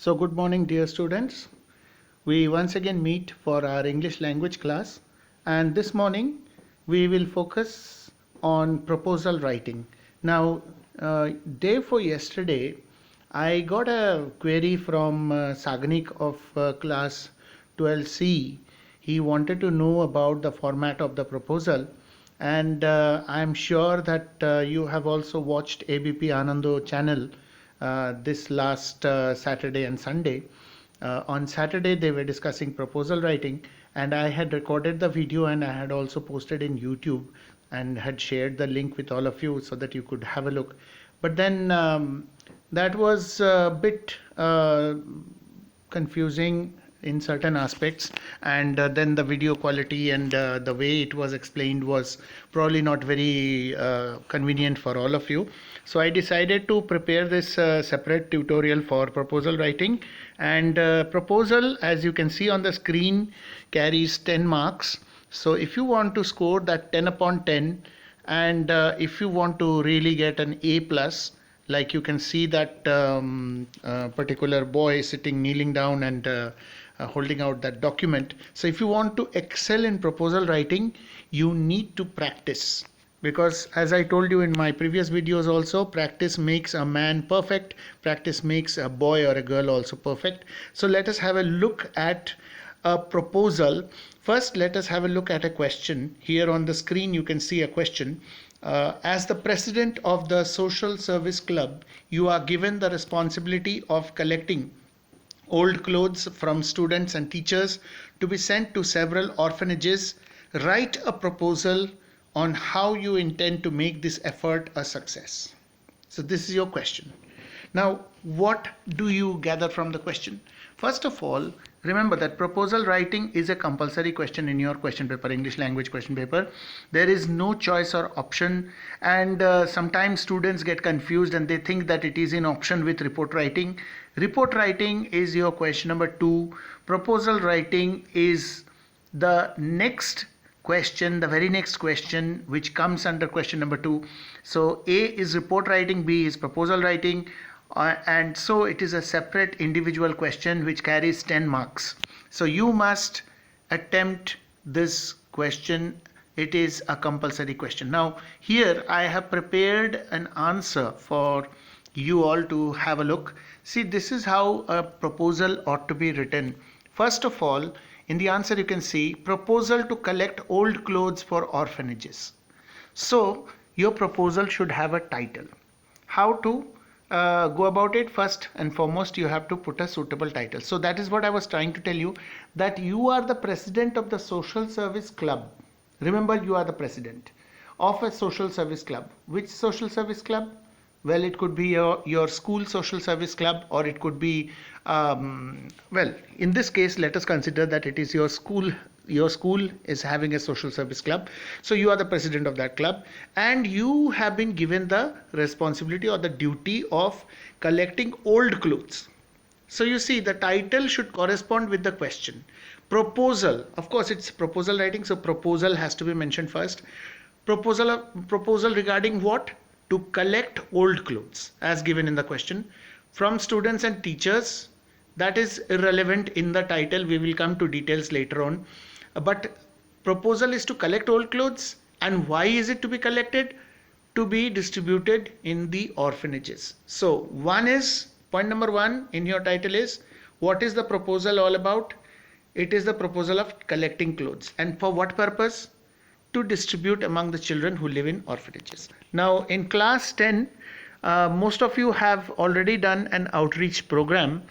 So good morning dear students. We once again meet for our English language class, and this morning we will focus on proposal writing. Now day for yesterday I got a query from Sagnik of class 12C. He wanted to know about the format of the proposal, and I'm sure that you have also watched ABP Anando channel this last Saturday and Sunday. On Saturday, they were discussing proposal writing, and I had recorded the video and I had also posted in YouTube and had shared the link with all of you so that you could have a look. But then that was a bit confusing in certain aspects, and then the video quality and the way it was explained was probably not very convenient for all of you. So I decided to prepare this separate tutorial for proposal writing, and proposal, as you can see on the screen, carries 10 marks. So if you want to score that 10 upon 10, and if you want to really get an A plus, like you can see that particular boy sitting kneeling down and holding out that document. So if you want to excel in proposal writing, you need to practice, because as I told you in my previous videos also, practice makes a man perfect, practice makes a boy or a girl also perfect. So let us have a look at a proposal. First, let us have a look at a question. Here on the screen you can see a question. As the president of the social service club, you are given the responsibility of collecting old clothes from students and teachers to be sent to several orphanages. Write a proposal on how you intend to make this effort a success. So this is your question. Now, what do you gather from the question? First of all, remember that proposal writing is a compulsory question in your question paper, English language question paper. There is no choice or option, and sometimes students get confused and they think that it is in option with report writing. Report writing is your question number 2. Proposal writing is the next question, the very next question, which comes under question number 2. So A is report writing, B is proposal writing, and so it is a separate individual question which carries 10 marks. So you must attempt this question. It is a compulsory question. Now here I have prepared an answer for you all to have a look. See, this is how a proposal ought to be written. First of all, in the answer you can see proposal to collect old clothes for orphanages. So your proposal should have a title. How to go about it? First and foremost, you have to put a suitable title. So that is what I was trying to tell you, that you are the president of the social service club. Remember, you are the president of a social service club. Which social service club? Well, it could be your school social service club, or it could be well, in this case let us consider that it is your school. Your school is having a social service club, so you are the president of that club, and you have been given the responsibility or the duty of collecting old clothes. So you see, the title should correspond with the question. Proposal, of course it's proposal writing, so proposal has to be mentioned first. Proposal regarding what? To collect old clothes, as given in the question, from students and teachers. That is irrelevant in the title, we will come to details later on. But proposal is to collect old clothes, and why is it to be collected? To be distributed in the orphanages. So one is, point number 1 in your title is, what is the proposal all about? It is the proposal of collecting clothes, and for what purpose? To distribute among the children who live in orphanages. Now in class 10, most of you have already done an outreach program,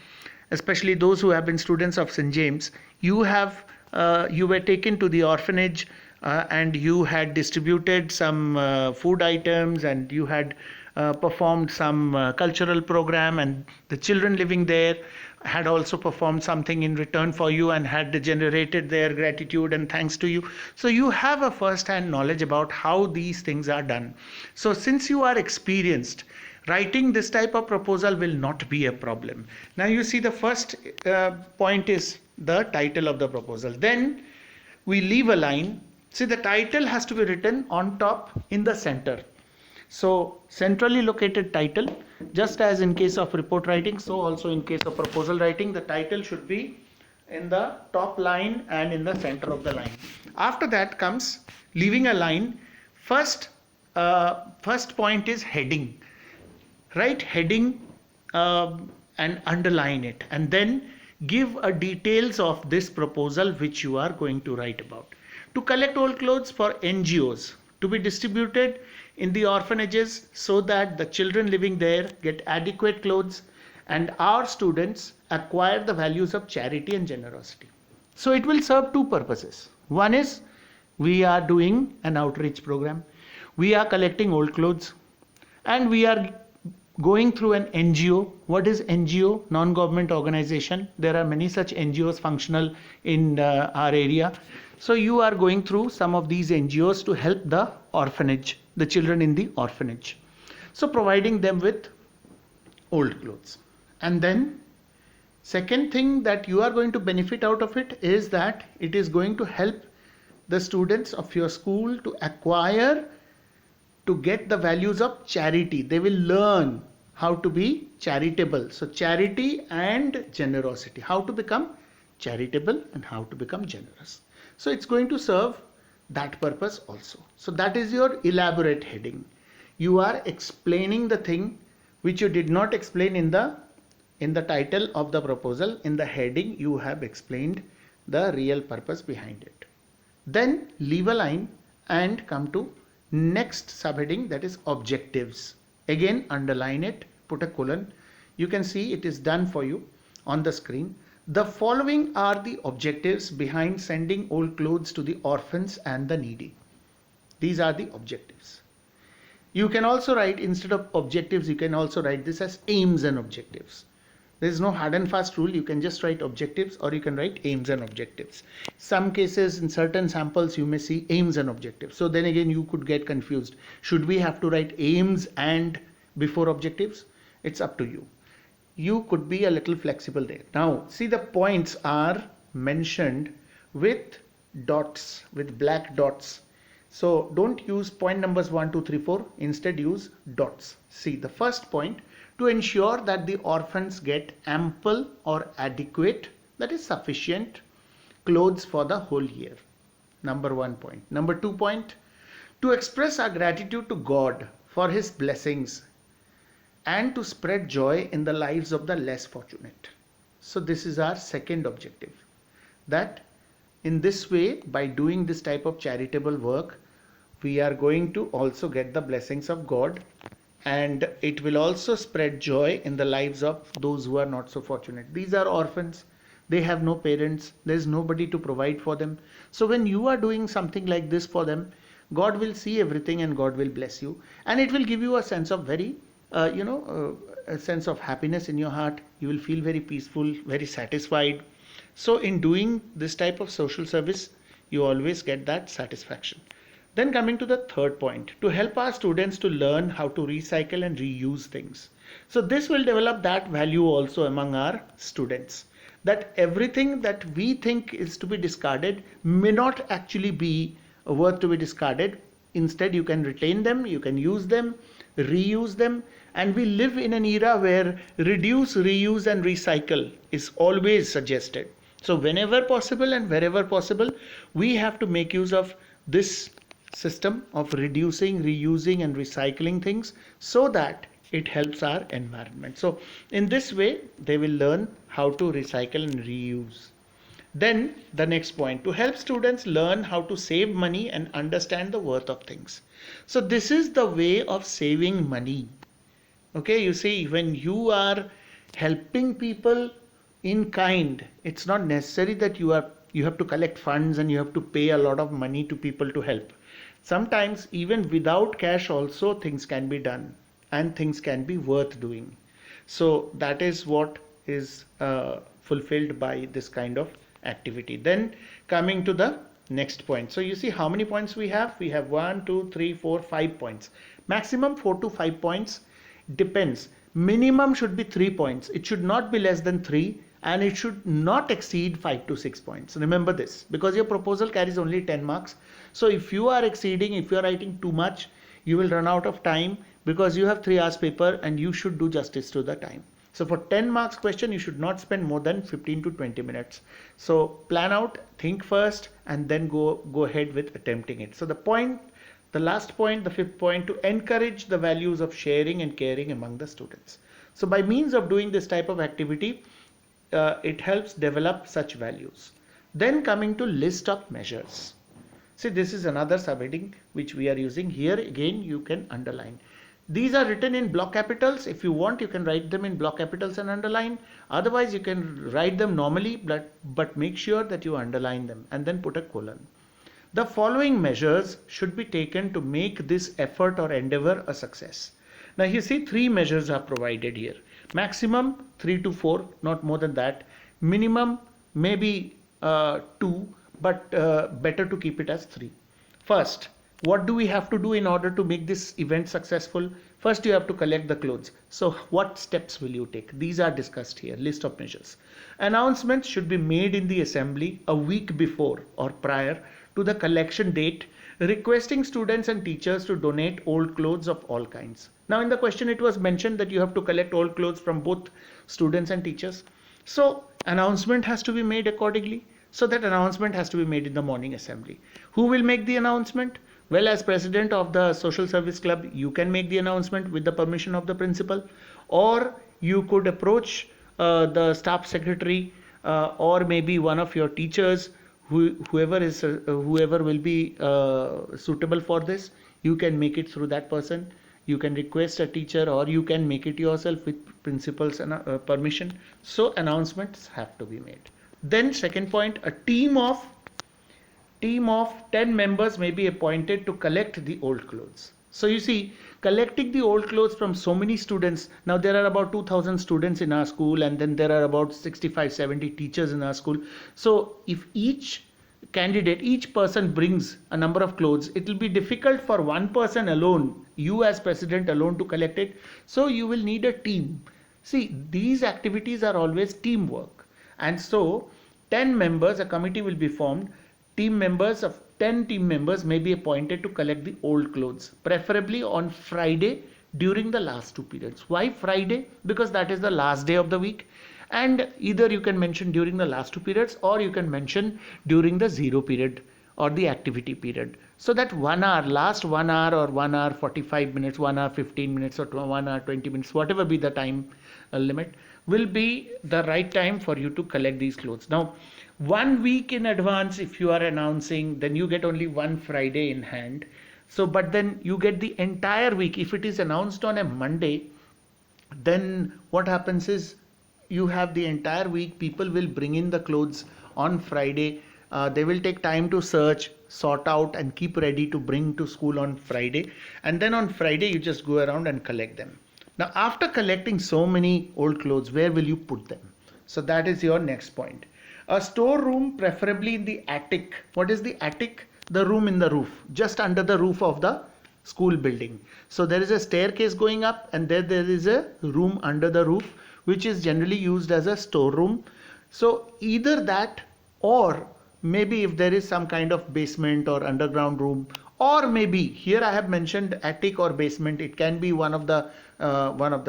especially those who have been students of St. James. You were taken to the orphanage and you had distributed some food items, and you had performed some cultural program, and the children living there had also performed something in return for you and had generated their gratitude and thanks to you. So you have a first-hand knowledge about how these things are done. So since you are experienced, writing this type of proposal will not be a problem. Now you see, the first point is the title of the proposal. Then we leave a line. See, the title has to be written on top in the center. So centrally located title, just as in case of report writing, so also in case of proposal writing, the title should be in the top line and in the center of the line. After that comes leaving a line. First point is heading. Write heading and underline it, and then give a details of this proposal which you are going to write about. To collect old clothes for NGOs to be distributed in the orphanages so that the children living there get adequate clothes and our students acquire the values of charity and generosity. So it will serve two purposes. One is we are doing an outreach program, we are collecting old clothes, and we are going through an NGO. What is NGO? Non-government organization. There are many such NGOs functional in our area. So you are going through some of these NGOs to help the orphanage, the children in the orphanage. So providing them with old clothes. And then second thing that you are going to benefit out of it is that it is going to help the students of your school to acquire, to get the values of charity. They will learn how to be charitable. So charity and generosity, how to become charitable and how to become generous. So it's going to serve that purpose also. So that is your elaborate heading. You are explaining the thing which you did not explain in the title of the proposal. In the heading you have explained the real purpose behind it. Then leave a line and come to next subheading, that is objectives. Again underline it, put a colon. You can see it is done for you on the screen. The following are the objectives behind sending old clothes to the orphans and the needy. These are the objectives. You can also write, instead of objectives, you can also write this as aims and objectives. There is no hard and fast rule. You can just write objectives or you can write aims and objectives. Some cases, in certain samples, you may see aims and objectives. So then again, you could get confused. Should we have to write aims and before objectives? It's up to you. You could be a little flexible there. Now, see, the points are mentioned with dots, with black dots. So don't use point numbers 1, 2, 3, 4. Instead, use dots. See, the first point, to ensure that the orphans get ample or adequate, that is sufficient, clothes for the whole year. Number 1 point. Number 2 point, to express our gratitude to God for His blessings and to spread joy in the lives of the less fortunate. So this is our second objective, that in this way, by doing this type of charitable work, we are going to also get the blessings of God, and it will also spread joy in the lives of those who are not so fortunate. These are orphans. They have no parents. There is nobody to provide for them. So when you are doing something like this for them, God will see everything and God will bless you. And it will give you a sense of a sense of happiness in your heart. You will feel very peaceful, very satisfied. So in doing this type of social service, you always get that satisfaction. Then coming to the third point, to help our students to learn how to recycle and reuse things. So this will develop that value also among our students, that everything that we think is to be discarded may not actually be worth to be discarded. Instead, you can retain them, you can use them, reuse them, and we live in an era where reduce, reuse and recycle is always suggested. So whenever possible and wherever possible, we have to make use of this system of reducing, reusing and recycling things so that it helps our environment. So in this way, they will learn how to recycle and reuse. Then the next point, to help students learn how to save money and understand the worth of things. So this is the way of saving money. Okay, you see, when you are helping people in kind, it's not necessary that you have to collect funds and you have to pay a lot of money to people to help. Sometimes even without cash also things can be done and things can be worth doing. So that is what is fulfilled by this kind of activity. Then coming to the next point. So you see how many points we have? We have 1, 2, 3, 4, 5 points. Maximum 4 to 5 points, depends. Minimum should be 3 points. It should not be less than 3. And it should not exceed 5 to 6 points. Remember this, because your proposal carries only 10 marks. So if you are exceeding, if you are writing too much, you will run out of time because you have 3 hours paper and you should do justice to the time. So for 10 marks question, you should not spend more than 15 to 20 minutes. So plan out, think first, and then go ahead with attempting it. So the last point, the fifth point, to encourage the values of sharing and caring among the students. So by means of doing this type of activity, it helps develop such values. Then coming to list of measures. See, this is another subheading which we are using here. Again, you can underline. These are written in block capitals. If you want, you can write them in block capitals and underline. Otherwise, you can write them normally, but make sure that you underline them and then put a colon. The following measures should be taken to make this effort or endeavor a success. Now you see 3 measures are provided here. Maximum 3 to 4, not more than that. Minimum maybe 2, but better to keep it as 3. First, what do we have to do in order to make this event successful? First, you have to collect the clothes. So what steps will you take? These are discussed here, list of measures. Announcements should be made in the assembly a week before or prior to the collection date, requesting students and teachers to donate old clothes of all kinds. Now in the question it was mentioned that you have to collect old clothes from both students and teachers. So announcement has to be made accordingly. So that announcement has to be made in the morning assembly. Who will make the announcement? Well, as president of the social service club, you can make the announcement with the permission of the principal, or you could approach the staff secretary or maybe one of your teachers, whoever will be suitable for this. You can make it through that person. You can request a teacher, or you can make it yourself with principal's permission. So announcements have to be made. Then second point, a team of 10 members may be appointed to collect the old clothes. So you see, collecting the old clothes from so many students. Now there are about 2,000 students in our school, and then there are about 65-70 teachers in our school. So if each person brings a number of clothes, it will be difficult for one person alone, you as president alone, to collect it. So you will need a team. See, these activities are always teamwork. And so 10 members, a committee will be formed. 10 team members may be appointed to collect the old clothes, preferably on Friday during the last 2 periods. Why Friday? Because that is the last day of the week, and either you can mention during the last 2 periods, or you can mention during the 0 period or the activity period. So that 1 hour, last 1 hour or 1 hour 45 minutes, 1 hour 15 minutes, or 1 hour 20 minutes, whatever be the time limit, will be the right time for you to collect these clothes. Now 1 week in advance, if you are announcing, then you get only 1 Friday in hand. So but then you get the entire week. If it is announced on a Monday, then what happens is you have the entire week. People will bring in the clothes on Friday. They will take time to search, sort out, and keep ready to bring to school on Friday. And then on Friday you just go around and collect them. Now after collecting so many old clothes, where will you put them? So that is your next point. A storeroom, preferably in the attic. What is the attic? The room in the roof, just under the roof of the school building. So there is a staircase going up, and there is a room under the roof, which is generally used as a storeroom. So either that, or maybe if there is some kind of basement or underground room, or maybe here I have mentioned attic or basement. It can be one of the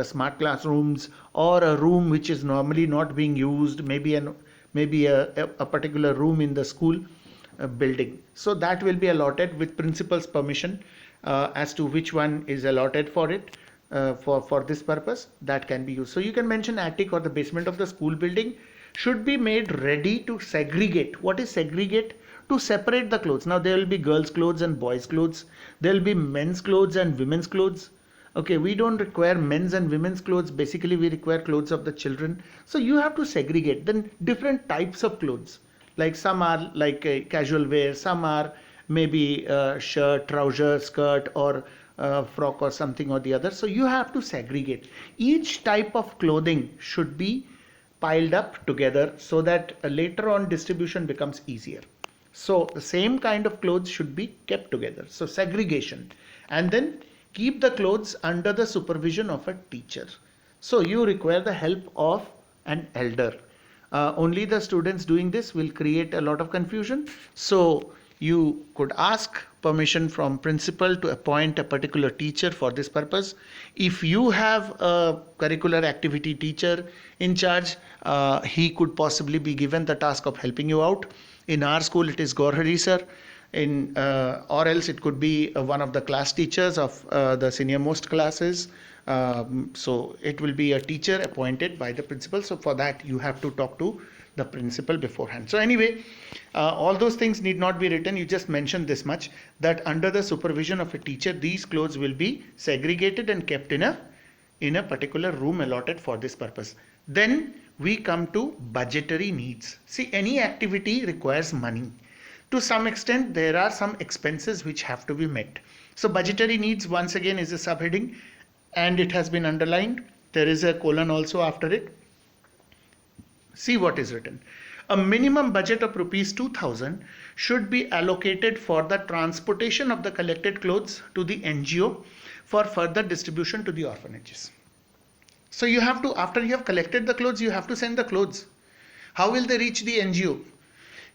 smart classrooms, or a room which is normally not being used, maybe a particular room in the school building. So that will be allotted with principal's permission as to which one is allotted for it, for this purpose. That can be used. So you can mention attic or the basement of the school building should be made ready to segregate. What is segregate? To separate the clothes. Now there will be girls' clothes and boys' clothes. There will be men's clothes and women's clothes. Okay, we don't require men's and women's clothes. Basically, we require clothes of the children. So you have to segregate. Then different types of clothes. Like some are like casual wear. Some are maybe shirt, trouser, skirt, or frock or something or the other. So you have to segregate. Each type of clothing should be piled up together so that later on distribution becomes easier. So the same kind of clothes should be kept together. So segregation. And then keep the clothes under the supervision of a teacher. So you require the help of an elder. Only the students doing this will create a lot of confusion. So You could ask permission from principal to appoint a particular teacher for this purpose. If you have a curricular activity teacher in charge, he could possibly be given the task of helping you out. In our school, it is Gorhari sir. Or else it could be one of the class teachers of the senior most classes. So it will be a teacher appointed by the principal. So for that, you have to talk to the principal beforehand. So anyway, all those things need not be written. You just mention this much, that under the supervision of a teacher, these clothes will be segregated and kept in a particular room allotted for this purpose. Then we come to budgetary needs. See, any activity requires money. To some extent, there are some expenses which have to be met. So budgetary needs, once again, is a subheading, and it has been underlined. There is a colon also after it. See what is written. A minimum budget of rupees 2000 should be allocated for the transportation of the collected clothes to the NGO for further distribution to the orphanages. So you have to, after you have collected the clothes, you have to send the clothes. How will they reach the NGO?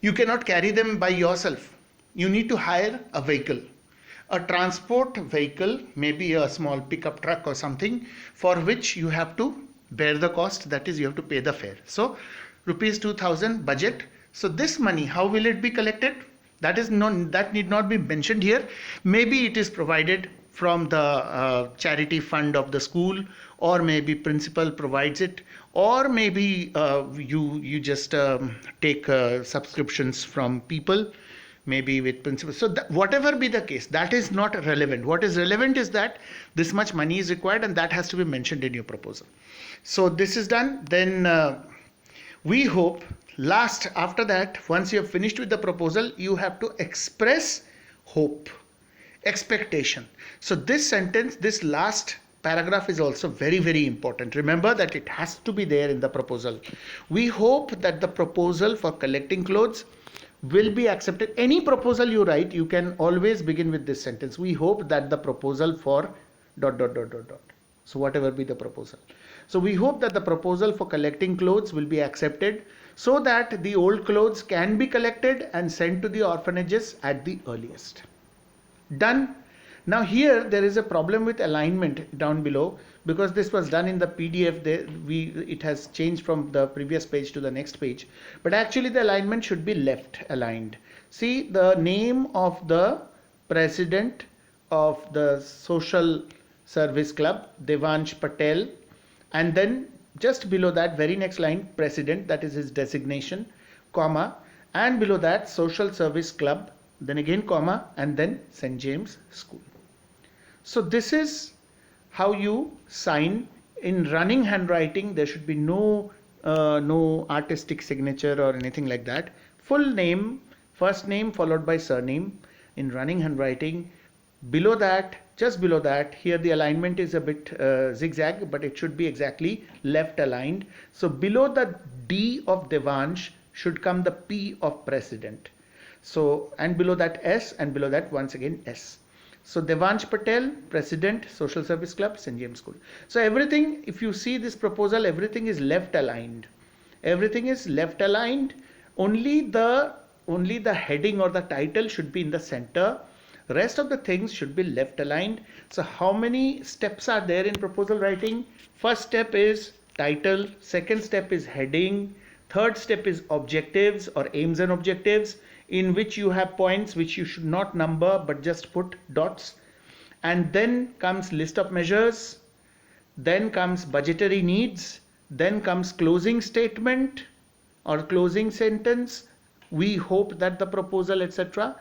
You cannot carry them by yourself. You need to hire a vehicle. A transport vehicle, maybe a small pickup truck or something, for which you have to bear the cost, that is, you have to pay the fare. So rupees 2000 budget. So this money, how will it be collected? That need not be mentioned here. Maybe it is provided from the charity fund of the school, or maybe principal provides it, or maybe you just take subscriptions from people, maybe with principal. So whatever be the case, that is not relevant. What is relevant is that this much money is required, and that has to be mentioned in your proposal. So this is done. Then we hope after that, once you have finished with the proposal, you have to express hope, expectation. So this sentence, this last paragraph is also very, very important. Remember that it has to be there in the proposal. We hope that the proposal for collecting clothes will be accepted. Any proposal you write, you can always begin with this sentence. We hope that the proposal for ... So whatever be the proposal. So we hope that the proposal for collecting clothes will be accepted, so that the old clothes can be collected and sent to the orphanages at the earliest. Done. Now here there is a problem with alignment down below, because this was done in the PDF. It has changed from the previous page to the next page, but actually the alignment should be left aligned. See the name of the president of the social service club, Devansh Patel, and then just below that, very next line, president, that is his designation, comma, and below that social service club, then again comma, and then St. James School. So this is how you sign. In running handwriting, there should be no artistic signature or anything like that. Full name, first name followed by surname in running handwriting. Below that, just below that, here the alignment is a bit zigzag, but it should be exactly left aligned. So below the D of Devansh should come the P of president. So, and below that S, and below that once again S. So Devansh Patel, President, Social Service Club, St. James School. So everything, if you see this proposal, everything is left aligned. Everything is left aligned. Only the heading or the title should be in the center. Rest of the things should be left aligned. So how many steps are there in proposal writing? First step is title. Second step is heading. Third step is objectives or aims and objectives, in which you have points which you should not number but just put dots. And then comes list of measures, then comes budgetary needs, then comes closing statement or closing sentence, we hope that the proposal, etc.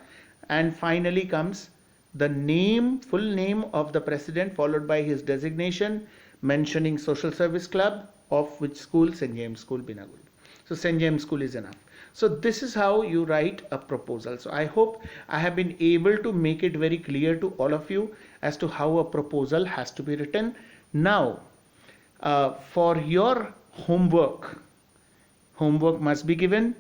And finally comes the name, full name of the president followed by his designation, mentioning social service club of which school, St. James School, Binagul. So St. James School is enough. So this is how you write a proposal. So I hope I have been able to make it very clear to all of you as to how a proposal has to be written. Now, for your homework must be given.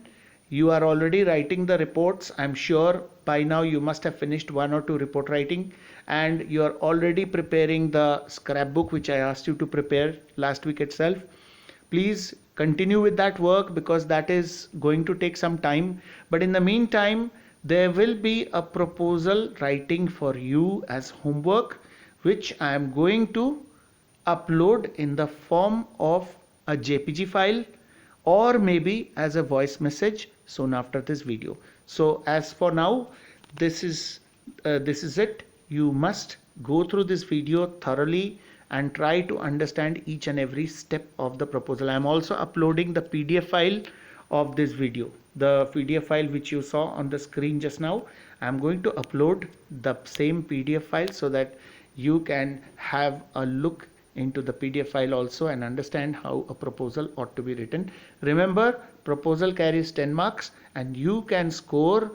You are already writing the reports. I'm sure by now you must have finished 1 or 2 report writing, and you are already preparing the scrapbook which I asked you to prepare last week itself. Please continue with that work, because that is going to take some time. But in the meantime, there will be a proposal writing for you as homework, which I am going to upload in the form of a JPG file or maybe as a voice message soon after this video. So as for now, this is it. You must go through this video thoroughly and try to understand each and every step of the proposal. I am also uploading the PDF file of this video. The PDF file which you saw on the screen just now, I am going to upload the same PDF file so that you can have a look into the PDF file also and understand how a proposal ought to be written. Remember, proposal carries 10 marks and you can score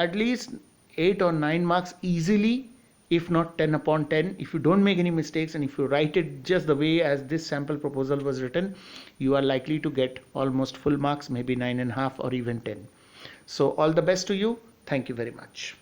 at least 8 or 9 marks easily, if not 10 upon 10, if you don't make any mistakes and if you write it just the way as this sample proposal was written, you are likely to get almost full marks, maybe 9.5 or even 10. So all the best to you. Thank you very much.